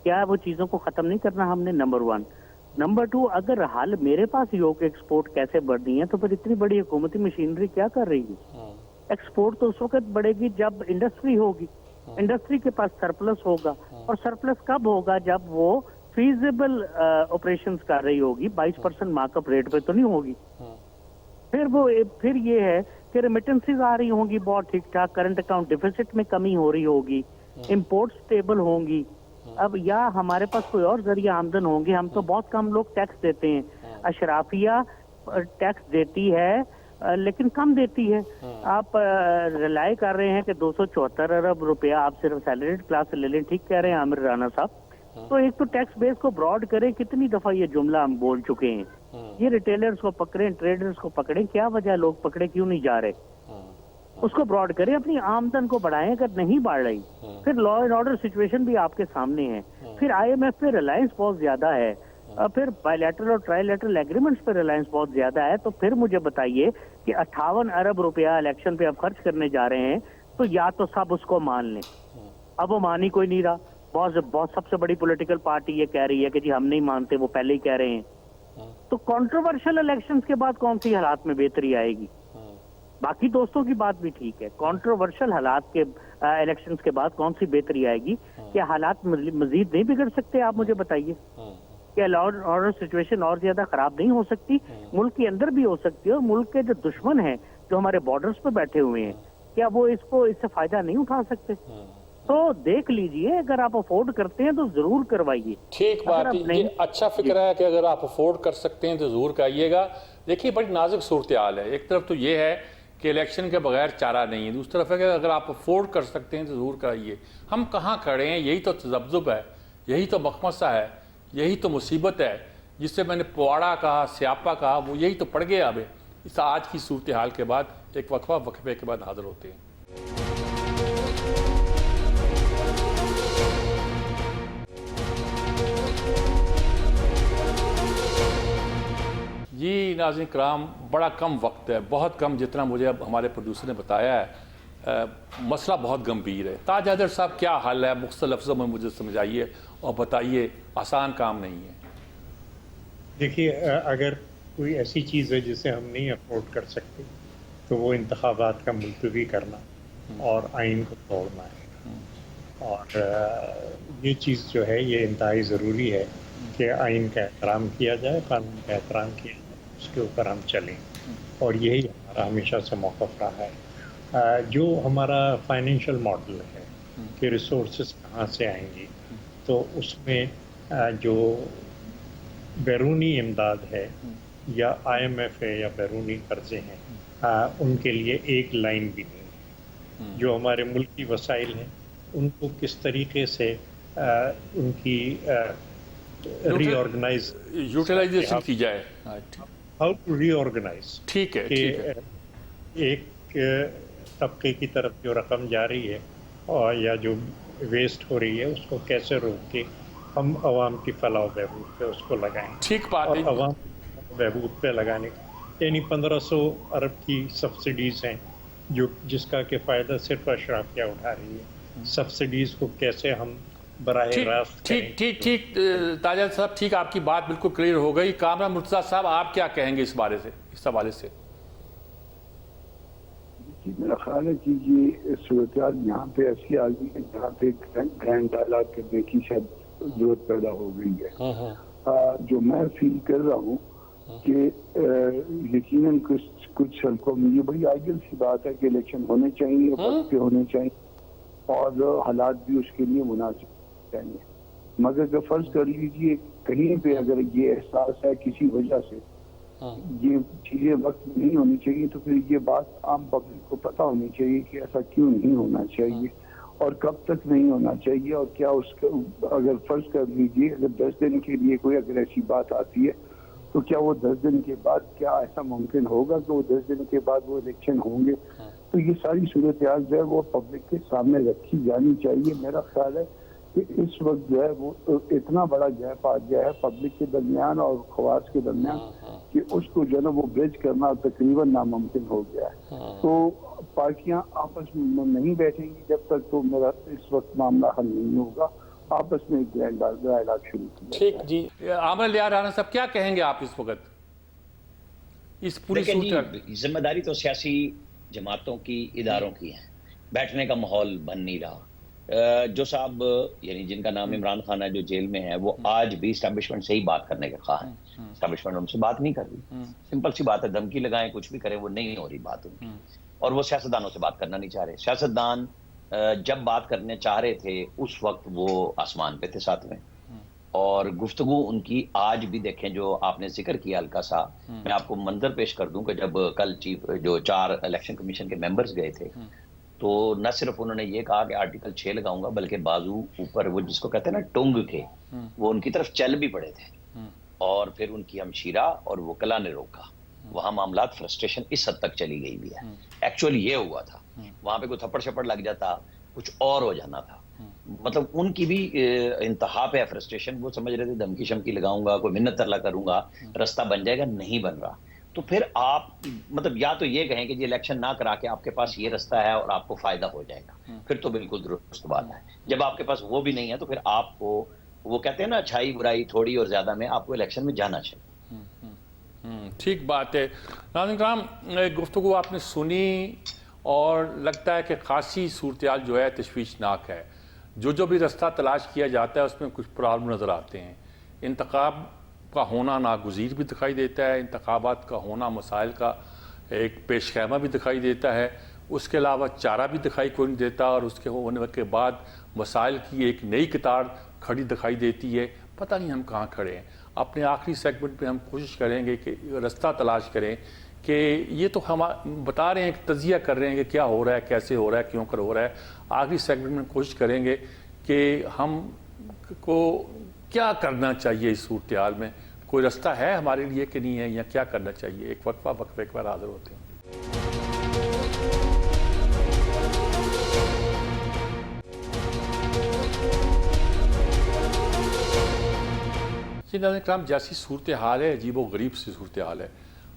کیا وہ چیزوں کو ختم نہیں کرنا ہم نے؟ نمبر 1۔ نمبر 2، اگر حال میرے پاس ہی ہو کہ ایکسپورٹ کیسے بڑھنی ہے، تو پھر اتنی بڑی حکومتی مشینری کیا کر رہی ہے؟ ایکسپورٹ تو اس وقت بڑھے گی جب انڈسٹری ہوگی، انڈسٹری کے پاس سرپلس ہوگا، اور سرپلس کب ہوگا؟ جب وہ فیزیبل آپریشنز کر رہی ہوگی، 22% مارک اپ ریٹ پہ تو نہیں ہوگی۔ پھر یہ ہے کہ ریمیٹنسز آ رہی ہوں گی بہت ٹھیک ٹھاک، کرنٹ اکاؤنٹ ڈیفیسٹ میں کمی ہو رہی ہوگی، امپورٹ سٹیبل ہوں گی، اب یا ہمارے پاس کوئی اور ذریعہ آمدن ہوں گے۔ ہم تو بہت کم لوگ ٹیکس دیتے ہیں، اشرافیہ ٹیکس دیتی ہے لیکن کم دیتی ہے۔ آپ ریلائی کر رہے ہیں کہ 274 ارب روپیہ آپ صرف سیلریڈ کلاس سے لے لیں، ٹھیک کہہ رہے ہیں عامر رانا صاحب۔ تو ایک تو ٹیکس بیس کو براڈ کریں، کتنی دفعہ یہ جملہ ہم بول چکے ہیں، یہ ریٹیلرز کو پکڑیں، ٹریڈرز کو پکڑیں، کیا وجہ لوگ پکڑے کیوں نہیں جا رہے؟ اس کو براڈ کریں، اپنی آمدن کو بڑھائیں، اگر نہیں بڑھ رہی پھر لا اینڈ آرڈر سچویشن بھی آپ کے سامنے ہے، پھر IMF پہ ریلائنس بہت زیادہ ہے، پھر بائی لیٹرل اور ٹرائی لیٹرل ایگریمنٹس پہ ریلائنس بہت زیادہ ہے۔ تو پھر مجھے بتائیے کہ 58 ارب روپیہ الیکشن پہ آپ خرچ کرنے جا رہے ہیں، تو یا تو سب اس کو مان لیں، اب وہ مان ہی کوئی نہیں رہا۔ بہت سب سے بڑی پولیٹیکل پارٹی یہ کہہ رہی ہے کہ جی ہم نہیں مانتے، وہ پہلے ہی کہہ رہے ہیں۔ تو کنٹروورشل الیکشنز کے بعد کون سی حالات میں بہتری آئے گی؟ باقی دوستوں کی بات بھی ٹھیک ہے، کنٹروورشل حالات کے الیکشنز کے بعد کون سی بہتری آئے گی؟ کیا حالات مزید نہیں بگڑ سکتے؟ آپ مجھے بتائیے، کیا لا اینڈ آرڈر سچویشن اور زیادہ خراب نہیں ہو سکتی؟ ملک کے اندر بھی ہو سکتی ہے، اور ملک کے جو دشمن ہیں جو ہمارے بارڈرز پہ بیٹھے ہوئے ہیں، کیا وہ اس سے فائدہ نہیں اٹھا سکتے؟ تو دیکھ لیجئے، اگر آپ افورڈ کرتے ہیں تو ضرور کروائیے۔ ٹھیک بات ہے، یہ اچھا فکر ہے کہ اگر آپ افورڈ کر سکتے ہیں تو ضرور کریے گا۔ دیکھیے بڑی نازک صورتحال ہے، ایک طرف تو یہ ہے کہ الیکشن کے بغیر چارہ نہیں ہے، دوسری طرف ہے کہ اگر آپ افورڈ کر سکتے ہیں تو ضرور کرائیے۔ ہم کہاں کھڑے ہیں؟ یہی تو تذبذب ہے، یہی تو مخمصہ ہے، یہی تو مصیبت ہے، جس سے میں نے پواڑا کہا، سیاپا کہا، وہ یہی تو پڑ گیا۔ اب اس آج کی صورتحال کے بعد ایک وقفے کے بعد حاضر ہوتے ہیں۔ جی ناظرین کرام، بڑا کم وقت ہے، بہت کم، جتنا مجھے اب ہمارے پروڈیوسر نے بتایا ہے۔ مسئلہ بہت گمبھیر ہے۔ تاج حیدر صاحب کیا حل ہے؟ مختصر لفظوں میں مجھے سمجھائیے اور بتائیے، آسان کام نہیں ہے۔ دیکھیے، اگر کوئی ایسی چیز ہے جسے ہم نہیں افورڈ کر سکتے تو وہ انتخابات کا ملتوی کرنا اور آئین کو توڑنا ہے، اور یہ چیز جو ہے یہ انتہائی ضروری ہے کہ آئین کا احترام کیا جائے، قانون کا احترام کیا جائے، اس کے اوپر ہم چلیں۔ اور یہی ہمارا ہمیشہ سے موقف رہا ہے. جو ہمارا فائنینشیل ماڈل ہے کہ ریسورسز کہاں سے آئیں گی، تو اس میں جو بیرونی امداد ہے یا IMF ہے یا بیرونی قرضے ہیں، ان کے لیے ایک لائن بھی نہیں ہے. جو ہمارے ملکی وسائل ہیں ان کو کس طریقے سے ان کی ری آرگنائز یوٹیلائزیشن کی جائے. ہاؤ ٹو ری آرگنائز، ٹھیک ہے، ٹھیک ہے. ایک طبقے کی طرف جو رقم جا رہی ہے اور یا جو ویسٹ ہو رہی ہے اس کو کیسے روک کے ہم عوام کی فلاح و بہبود پہ اس کو لگائیں. ٹھیک بات اور ہے. عوام کی بہبود پہ لگانے یعنی 1500 ارب کی سبسڈیز ہیں جس کا کہ فائدہ صرف اشرافیہ اٹھا رہی ہے. سبسڈیز کو کیسے ہم براہ راست کریں. ٹھیک تاجر صاحب، ٹھیک، آپ کی بات بالکل کلیئر ہو گئی. کامران مرتضیٰ صاحب، آپ کیا کہیں گے اس بارے سے، اس حوالے سے؟ میرا خیال ہے کہ یہ صورتحال یہاں پہ ایسی آ گئی ہے جہاں پہ گرینڈ ڈائلاگ کرنے کی شاید ضرورت پیدا ہو گئی ہے. جو میں فیل کر رہا ہوں کہ یقیناً کچھ حلقوں میں یہ بڑی آئیڈیل سی بات ہے کہ الیکشن ہونے چاہیے، وقت پہ ہونے چاہیے اور حالات بھی اس کے لیے مناسب چاہیے. مگر اگر فرض کر لیجیے کہیں پہ اگر یہ احساس ہے کسی وجہ سے یہ چیزیں وقت میں نہیں ہونی چاہیے، تو پھر یہ بات عام پبلک کو پتہ ہونی چاہیے کہ ایسا کیوں نہیں ہونا چاہیے اور کب تک نہیں ہونا چاہیے. اور کیا اس کا اگر فرض کر لیجیے اگر 10 دن کے لیے کوئی اگر ایسی بات آتی ہے تو کیا وہ 10 دن کے بعد کیا ایسا ممکن ہوگا کہ وہ 10 دن کے بعد وہ الیکشن ہوں گے؟ تو یہ ساری صورتحال جو ہے وہ پبلک کے سامنے رکھی جانی چاہیے. میرا خیال ہے کہ اس وقت جو ہے وہ اتنا بڑا گیپ آ گیا ہے پبلک کے درمیان اور خواص کے درمیان کہ اس کو جو ہے نا وہ برج کرنا تقریباً ناممکن ہو گیا ہے. تو پارٹیاں آپس میں نہیں بیٹھیں گی جب تک، تو میرا اس وقت معاملہ حل نہیں ہوگا. آپس میں ایک ڈائلاگ شروع کیا. ٹھیک جی. عامر لیار رانا صاحب، کیا کہیں گے آپ اس وقت اس پوری صورت؟ ذمہ داری تو سیاسی جماعتوں کی، اداروں کی ہے. بیٹھنے کا ماحول بن نہیں رہا. جو صاحب یعنی جن کا نام عمران خان ہے جو جیل میں ہے، وہ آج بھی اسٹیبلشمنٹ سے ہی بات کرنے کے خواہاں ہیں. اسٹیبلشمنٹ ان سے بات نہیں کر رہی. سمپل سی بات ہے، دھمکی لگائیں کچھ بھی کریں، وہ نہیں ہو رہی بات ان کی. اور وہ سیاستدانوں سے بات کرنا نہیں چاہ رہے. سیاستدان جب بات کرنے چاہ رہے تھے اس وقت وہ آسمان پہ تھے ساتھ میں. اور گفتگو ان کی آج بھی دیکھیں، جو آپ نے ذکر کیا ہلکا سا، میں آپ کو منظر پیش کر دوں کہ جب کل چیف جو 4 الیکشن کمیشن کے ممبرز گئے تھے تو نہ صرف انہوں نے یہ کہا کہ آرٹیکل 6 لگاؤں گا، بلکہ بازو اوپر وہ جس کو کہتے ہیں نا ٹونگ کے، وہ ان کی طرف چل بھی پڑے تھے. اور پھر ان کی ہمشیرہ اور وکلا نے روکا. وہاں معاملات فرسٹریشن اس حد تک چلی گئی بھی ہے. ایکچولی یہ ہوا تھا، وہاں پہ کوئی تھپڑ شپڑ لگ جاتا کچھ اور ہو جانا تھا. مطلب ان کی بھی انتہا پہ ہے فرسٹریشن. وہ سمجھ رہے تھے دھمکی شمکی لگاؤں گا، کوئی منت ترلا کروں گا، رستہ بن جائے گا. نہیں بن رہا. تو پھر آپ مطلب یا تو یہ کہیں کہ یہ الیکشن نہ کرا کے آپ کے پاس یہ رستہ ہے اور آپ کو فائدہ ہو جائے گا، پھر تو بالکل درست بات ہے. جب آپ کے پاس وہ بھی نہیں ہے تو پھر آپ کو وہ کہتے ہیں نا اچھائی برائی تھوڑی اور زیادہ میں، آپ کو الیکشن میں جانا چاہیے. ٹھیک بات ہے. ناظرین کرام، گفتگو آپ نے سنی اور لگتا ہے کہ خاصی صورتحال جو ہے تشویشناک ہے. جو بھی رستہ تلاش کیا جاتا ہے اس میں کچھ پرابلم نظر آتے ہیں. انتخاب کا ہونا ناگزیر بھی دکھائی دیتا ہے، انتخابات کا ہونا مسائل کا ایک پیش خیمہ بھی دکھائی دیتا ہے. اس کے علاوہ چارہ بھی دکھائی کوئی نہیں دیتا، اور اس کے ہونے کے بعد مسائل کی ایک نئی قطار کھڑی دکھائی دیتی ہے. پتہ نہیں ہم کہاں کھڑے ہیں. اپنے آخری سیگمنٹ میں ہم کوشش کریں گے کہ رستہ تلاش کریں کہ یہ تو ہم بتا رہے ہیں کہ تجزیہ کر رہے ہیں کہ کیا ہو رہا ہے، کیسے ہو رہا ہے، کیوں کر ہو رہا ہے. آخری سیگمنٹ میں کوشش کریں گے کہ ہم کو کیا کرنا چاہیے اس صورتحال میں. کوئی رستہ ہے ہمارے لیے کہ نہیں ہے، یا کیا کرنا چاہیے. ایک وقفے کے بعد حاضر ہوتے ہیں. ناظرین کرام، جیسی صورتحال ہے، عجیب و غریب سی صورتحال ہے.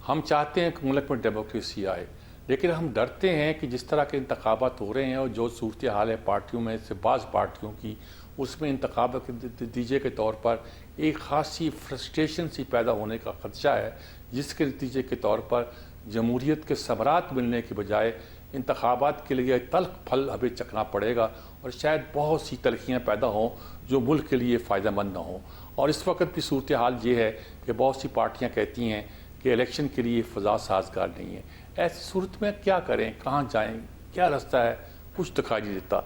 ہم چاہتے ہیں کہ ملک میں ڈیموکریسی آئے، لیکن ہم ڈرتے ہیں کہ جس طرح کے انتخابات ہو رہے ہیں اور جو صورتحال ہے پارٹیوں میں سے بعض پارٹیوں کی، اس میں انتخابات کے نتیجے کے طور پر ایک خاصی فرسٹریشن سی پیدا ہونے کا خدشہ ہے، جس کے نتیجے کے طور پر جمہوریت کے ثمرات ملنے کے بجائے انتخابات کے لیے تلخ پھل ہمیں چکھنا پڑے گا، اور شاید بہت سی تلخیاں پیدا ہوں جو ملک کے لیے فائدہ مند نہ ہوں. اور اس وقت بھی صورتحال یہ ہے کہ بہت سی پارٹیاں کہتی ہیں کہ الیکشن کے لیے فضا سازگار نہیں ہے. ایسی صورت میں کیا کریں, کہاں جائیں, کیا راستہ ہے, کچھ دکھائی نہیں دیتا.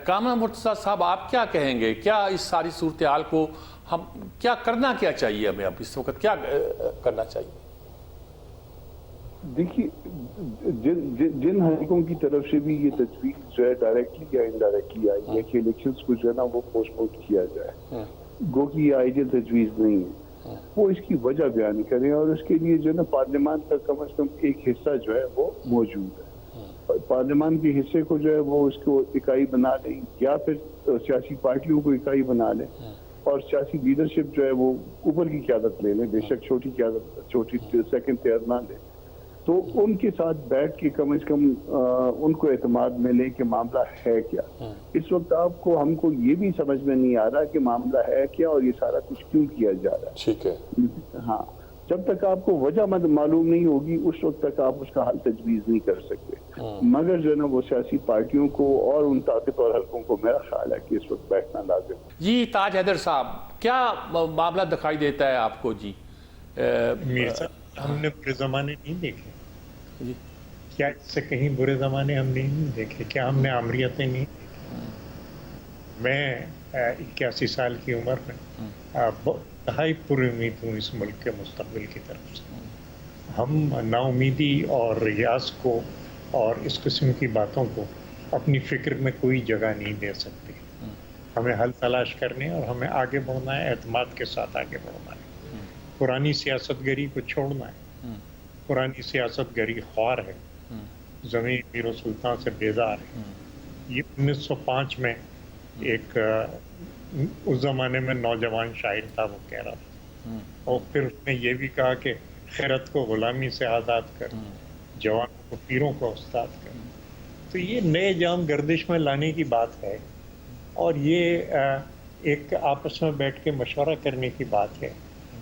کامران مرتضیٰ صاحب, آپ کیا کہیں گے؟ کیا اس ساری صورتحال کو ہم کیا کرنا کیا چاہیے, ہمیں اب اس وقت کیا کرنا چاہیے؟ دیکھیے, جن حلقوں کی طرف سے بھی یہ تجویز جو ہے ڈائریکٹلی یا انڈائریکٹلی آئی ہے کہ الیکشنز کو جو ہے نا وہ پوسٹ پون کیا جائے, گو کہ یہ آئیڈیل تجویز نہیں ہے, وہ اس کی وجہ بیان کریں, اور اس کے لیے جو ہے نا پارلیمان کا کم از کم ایک حصہ جو ہے وہ موجود ہے. پارلیمان کے حصے کو جو ہے وہ اس کو اکائی بنا لیں, یا پھر سیاسی پارٹیوں کو اکائی بنا لیں, اور سیاسی لیڈرشپ جو ہے وہ اوپر کی قیادت لے لیں, بے شک چھوٹی قیادت, چھوٹی سیکنڈ ٹیئر نہ لیں, تو ان کے ساتھ بیٹھ کے کم از کم ان کو اعتماد میں لیں کہ معاملہ ہے کیا. اس وقت آپ کو ہم کو یہ بھی سمجھ میں نہیں آ رہا کہ معاملہ ہے کیا اور یہ سارا کچھ کیوں کیا جا رہا ہے. ٹھیک ہے. ہاں, جب تک آپ کو وجہ معلوم نہیں ہوگی اس وقت تک آپ اس کا حل تجویز نہیں کر سکتے. مگر جو ہے نا وہ سیاسی پارٹیوں کو اور ان طاقتور حلقوں کو میرا خیال ہے کہ اس وقت بیٹھنا لازم. جی تاج حیدر صاحب, کیا معاملہ دکھائی دیتا ہے آپ کو؟ جی میر صاحب, ہم نے برے زمانے نہیں دیکھے. کیا اس سے کہیں برے زمانے ہم نے نہیں دیکھے؟ کیا ہم نے آمریتیں نہیں دیکھی؟ میں 81 سال کی عمر میں انتہائی پر امید ہوں اس ملک کے مستقبل کی طرف سے. ہم نا امیدی اور ریاض کو اور اس قسم کی باتوں کو اپنی فکر میں کوئی جگہ نہیں دے سکتے. ہمیں حل تلاش کرنے اور ہمیں آگے بڑھنا ہے, اعتماد کے ساتھ آگے بڑھنا ہے. پرانی سیاست گری کو چھوڑنا ہے. پرانی سیاست گری خوار ہے, زمین میر و سلطان سے بیزار ہے. یہ 1905 میں ایک اس زمانے میں نوجوان شاعر تھا, وہ کہہ رہا تھا, اور پھر اس نے یہ بھی کہا کہ خیرت کو غلامی سے آزاد کر, جوانوں کو پیروں کو استاد کر. تو یہ نئے جام گردش میں لانے کی بات ہے, اور یہ ایک آپس میں بیٹھ کے مشورہ کرنے کی بات ہے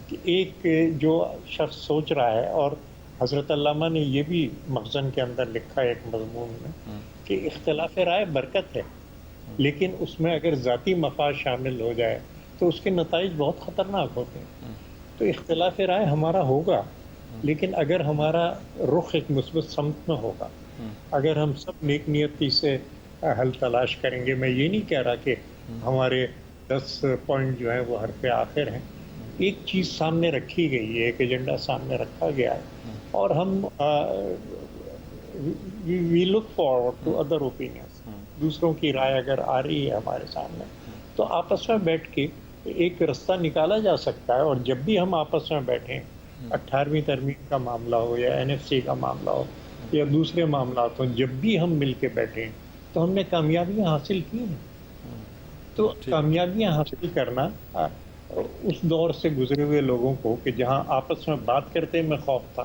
کہ ایک جو شخص سوچ رہا ہے, اور حضرت علامہ نے یہ بھی مخزن کے اندر لکھا ہے ایک مضمون میں کہ اختلاف رائے برکت ہے, لیکن اس میں اگر ذاتی مفاد شامل ہو جائے تو اس کے نتائج بہت خطرناک ہوتے ہیں. تو اختلاف رائے ہمارا ہوگا, لیکن اگر ہمارا رخ ایک مثبت سمت میں ہوگا, اگر ہم سب نیک نیتی سے حل تلاش کریں گے. میں یہ نہیں کہہ رہا کہ ہمارے 10 پوائنٹ جو ہیں وہ حرف آخر ہیں. ایک چیز سامنے رکھی گئی ہے, ایک ایجنڈا سامنے رکھا گیا ہے, اور ہم we look forward to other opinions. دوسروں کی رائے اگر آ رہی ہے ہمارے سامنے تو آپس میں بیٹھ کے ایک رستہ نکالا جا سکتا ہے. اور جب بھی ہم آپس میں بیٹھیں, 18ویں ترمیم کا معاملہ ہو یا NFC کا معاملہ ہو یا دوسرے معاملات ہوں, جب بھی ہم مل کے بیٹھیں تو ہم نے کامیابیاں حاصل کی ہیں. تو کامیابیاں حاصل کرنا اس دور سے گزرے ہوئے لوگوں کو کہ جہاں آپس میں بات کرتے میں خوف تھا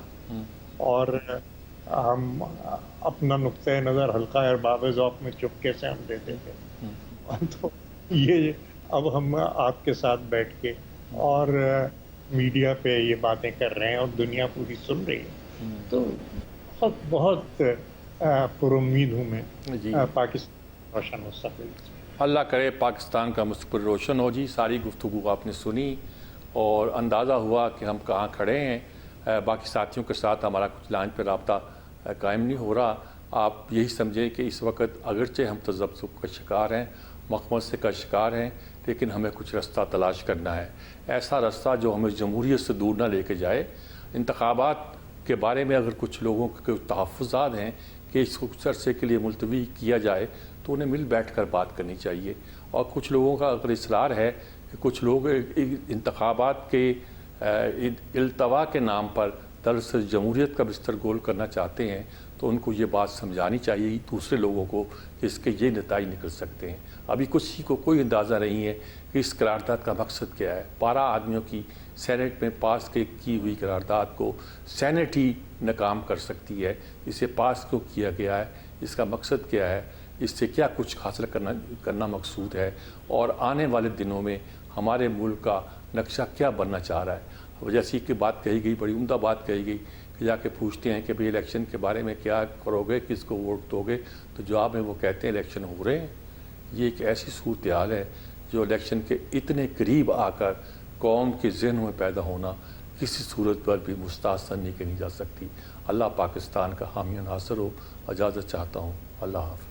اور ہم اپنا نقطۂ نظر حلقہ ارباب ذوق میں چپکے سے ہم دیتے تھے, تو یہ اب ہم آپ کے ساتھ بیٹھ کے اور میڈیا پہ یہ باتیں کر رہے ہیں اور دنیا پوری سن رہی ہے, تو بہت بہت پر امید ہوں میں پاکستان روشن مستقبل. اللہ کرے پاکستان کا مستقبل روشن ہو. جی ساری گفتگو آپ نے سنی اور اندازہ ہوا کہ ہم کہاں کھڑے ہیں. باقی ساتھیوں کے ساتھ ہمارا کچھ لائن پہ رابطہ قائم نہیں ہو رہا. آپ یہی سمجھیں کہ اس وقت اگرچہ ہم تذبذب کا شکار ہیں, مخمصے کا شکار ہیں, لیکن ہمیں کچھ رستہ تلاش کرنا ہے, ایسا رستہ جو ہمیں جمہوریت سے دور نہ لے کے جائے. انتخابات کے بارے میں اگر کچھ لوگوں کے تحفظات ہیں کہ اس کو کچھ عرصے کے لیے ملتوی کیا جائے تو انہیں مل بیٹھ کر بات کرنی چاہیے. اور کچھ لوگوں کا اگر اصرار ہے کہ کچھ لوگ انتخابات کے التوا کے نام پر دراصل جمہوریت کا بستر گول کرنا چاہتے ہیں, تو ان کو یہ بات سمجھانی چاہیے دوسرے لوگوں کو کہ اس کے یہ نتائج نکل سکتے ہیں. ابھی کسی کو کوئی اندازہ نہیں ہے کہ اس قرارداد کا مقصد کیا ہے. 12 آدمیوں کی سینٹ میں پاس کی ہوئی قرارداد کو سینٹ ہی ناکام کر سکتی ہے. اسے پاس کیوں کیا گیا ہے, اس کا مقصد کیا ہے, اس سے کیا کچھ حاصل کرنا مقصود ہے, اور آنے والے دنوں میں ہمارے ملک کا نقشہ کیا بننا چاہ رہا ہے. جیسی کہ بات کہی گئی, بڑی عمدہ بات کہی گئی کہ جا کے پوچھتے ہیں کہ بھئی الیکشن کے بارے میں کیا کرو گے, کس کو ووٹ دو گے, تو جواب میں وہ کہتے ہیں الیکشن ہو رہے ہیں. یہ ایک ایسی صورتحال ہے جو الیکشن کے اتنے قریب آ کر قوم کے ذہن میں پیدا ہونا کسی صورت پر بھی مستحسن نہیں کی جا سکتی۔ اللہ پاکستان کا حامی و ناصر ہو۔ اجازت چاہتا ہوں، اللہ حافظ۔